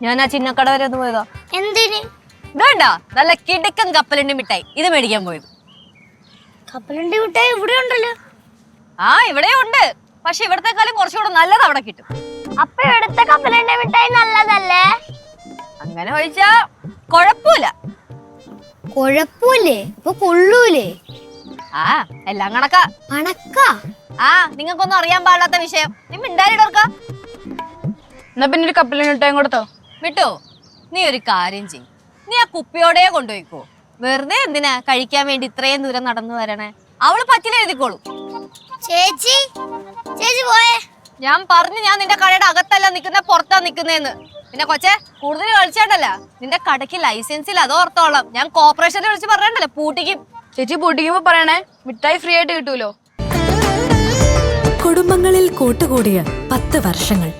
ഞാൻ ആ ചിന്നക്കട വരെ ഒന്ന് പോയതാ. എന്തിന്? ഇതേണ്ട നല്ല കിടക്കൻ കപ്പലണ്ടി മിഠായി, ഇത് മേടിക്കാൻ പോയത്. കപ്പലണ്ടി മിഠായി ഇവിടെ ഉണ്ടല്ലോ. ആ ഇവിടെ ഉണ്ട്, പക്ഷെ ഇവിടത്തെക്കാളും കുറച്ചുകൂടെ നല്ലത് അവിടെ കിട്ടും. അപ്പൊ ഇവിടുത്തെ കപ്പലണ്ടി മിഠായി നല്ലതല്ലേ? അങ്ങനെ ചോദിച്ചാ കൊഴപ്പില്ല. കൊഴപ്പൂലേ? അപ്പൊ കൊള്ളൂലേ? ആ എല്ലാം കണക്കാ. കണക്കാ? ആ നിങ്ങൾക്കൊന്നും അറിയാൻ പാടില്ലാത്ത വിഷയം. നീ മിണ്ടാരിടർക്ക. എന്നാ പിന്നെ ഒരു കപ്പലണ്ടി മിഠായി കൊടുത്തോ. വിട്ടോ, നീ ഒരു കാര്യം ചെയ്യും, നീ ആ കുപ്പിയോടെ കൊണ്ടുപോയിക്കോ. വെറുതെ എന്തിനാ കഴിക്കാൻ വേണ്ടി ഇത്രയും ദൂരം നടന്നു വരണേ? അവള് പറ്റില്ല എഴുതിക്കോളൂ. ചേച്ചി ചേച്ചി പോയേ. ഞാൻ പറഞ്ഞു, ഞാൻ നിന്റെ കടയുടെ അകത്തല്ല നിക്കുന്ന, പുറത്താ നിക്കുന്നേന്ന്. പിന്നെ കൊച്ചെ കൂടുതൽ കളിച്ചാണ്ടല്ല, നിന്റെ കടയ്ക്ക് ലൈസൻസിൽ അത് ഓർത്തോളം. ഞാൻ കോർപ്പറേഷനെ വിളിച്ച് പറയണ്ടല്ലോ, പൂട്ടിക്കും. ചേച്ചി പൂട്ടിക്കുമ്പോ പറയണേ, മിഠായി ഫ്രീ ആയിട്ട് കിട്ടൂലോ. കുടുംബങ്ങളിൽ കൂട്ടുകൂടിയ 10 വർഷങ്ങൾ.